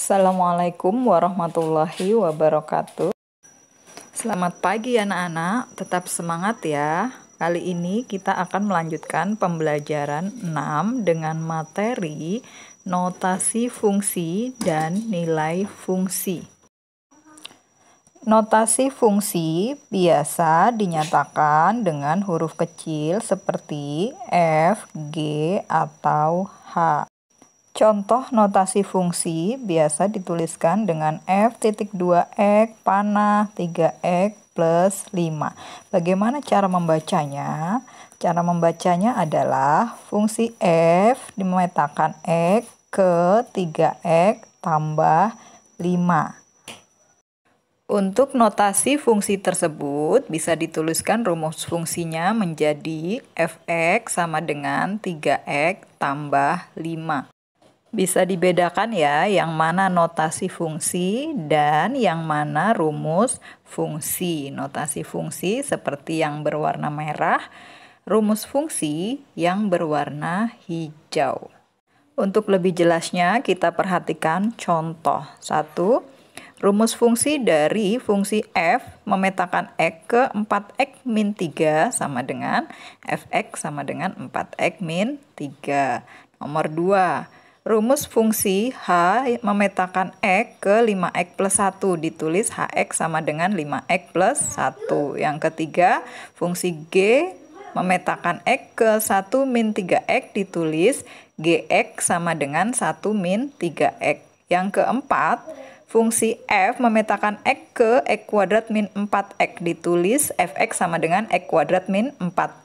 Assalamualaikum warahmatullahi wabarakatuh. Selamat pagi anak-anak, tetap semangat ya. Kali ini kita akan melanjutkan pembelajaran 6 dengan materi notasi fungsi dan nilai fungsi. Notasi fungsi biasa dinyatakan dengan huruf kecil seperti F, G, atau H. Contoh notasi fungsi biasa dituliskan dengan F.2x panah 3x plus 5. Bagaimana cara membacanya? Cara membacanya adalah fungsi F dimetakan X ke 3x tambah 5. Untuk notasi fungsi tersebut bisa dituliskan rumus fungsinya menjadi Fx sama dengan 3x tambah 5. Bisa dibedakan ya, yang mana notasi fungsi dan yang mana rumus fungsi. Notasi fungsi seperti yang berwarna merah, rumus fungsi yang berwarna hijau. Untuk lebih jelasnya, kita perhatikan contoh. 1. Rumus fungsi dari fungsi f memetakan x ke 4x min 3 sama dengan fx sama dengan 4x min 3. Nomor 2. Rumus fungsi H memetakan X ke 5X plus 1, ditulis HX sama dengan 5X plus 1. Yang ketiga, fungsi G memetakan X ke 1 min 3X, ditulis GX sama dengan 1 min 3X. Yang keempat, fungsi F memetakan X ke X kuadrat min 4X, ditulis Fx sama dengan X kuadrat min 4X.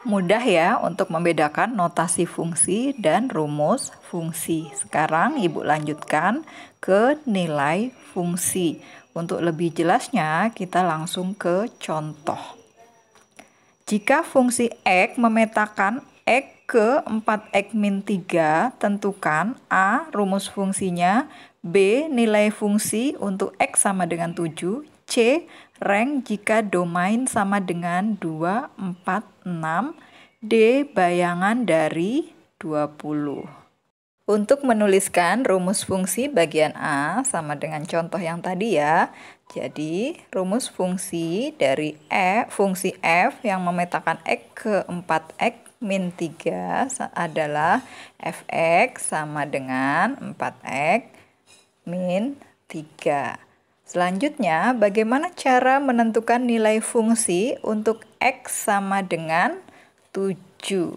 Mudah ya untuk membedakan notasi fungsi dan rumus fungsi. Sekarang Ibu lanjutkan ke nilai fungsi. Untuk lebih jelasnya kita langsung ke contoh. Jika fungsi X memetakan X ke 4X min 3, tentukan A. Rumus fungsinya, B. Nilai fungsi untuk X sama dengan 7, C. Rank jika domain sama dengan 2, 4, 6, D. Bayangan dari 20. Untuk menuliskan rumus fungsi bagian A sama dengan contoh yang tadi ya. Jadi rumus fungsi dari fungsi F yang memetakan X ke 4X min 3 adalah Fx sama dengan 4X min 3. Selanjutnya, bagaimana cara menentukan nilai fungsi untuk X sama dengan 7?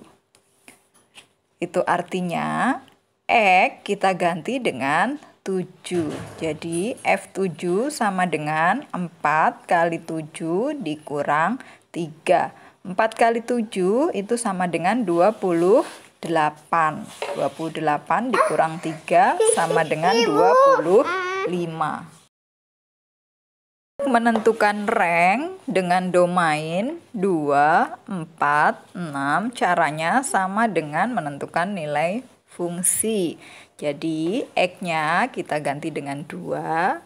Itu artinya X kita ganti dengan 7. Jadi F7 sama dengan 4 kali 7 dikurang 3. 4 kali 7 itu sama dengan 28. 28 dikurang 3 sama dengan 25. Menentukan rank dengan domain 2, 4, 6, caranya sama dengan menentukan nilai fungsi. Jadi X-nya kita ganti dengan 2,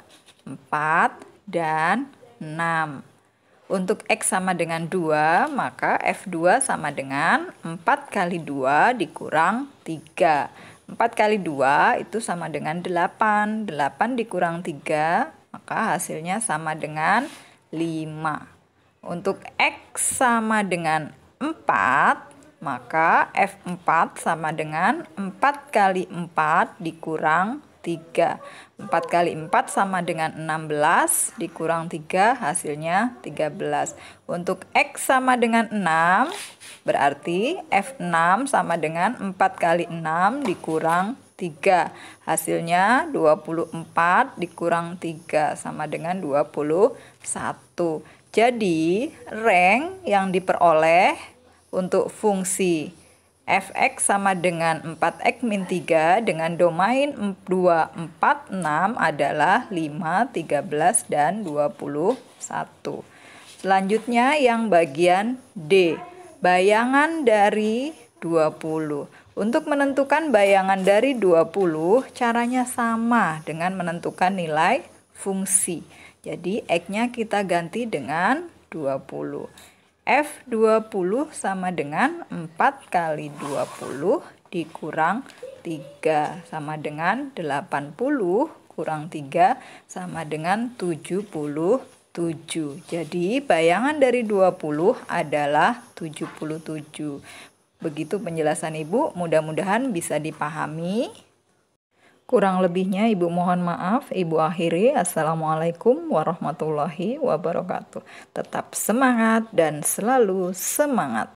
4, dan 6. Untuk X sama dengan 2, maka F2 sama dengan 4 kali 2 dikurang 3. 4 kali 2 itu sama dengan 8. 8 dikurang 3, maka hasilnya sama dengan 5. Untuk X sama dengan 4, maka F4 sama dengan 4 kali 4 dikurang 3. 4 kali 4 sama dengan 16, dikurang 3 hasilnya 13. Untuk X sama dengan 6, berarti F6 sama dengan 4 kali 6 dikurang 3. Hasilnya 24 dikurang 3 sama dengan 21. Jadi rank yang diperoleh untuk fungsi Fx sama dengan 4x min 3 dengan domain 2, 4, 6 adalah 5, 13, dan 21. Selanjutnya yang bagian D, bayangan dari 20. Untuk menentukan bayangan dari 20, caranya sama dengan menentukan nilai fungsi. Jadi X-nya kita ganti dengan 20. F20 sama dengan 4 kali 20 dikurang 3 sama dengan 80 kurang 3 sama dengan 77. Jadi bayangan dari 20 adalah 77. Begitu penjelasan Ibu, mudah-mudahan bisa dipahami. Kurang lebihnya Ibu mohon maaf. Ibu akhiri. Assalamualaikum warahmatullahi wabarakatuh. Tetap semangat dan selalu semangat.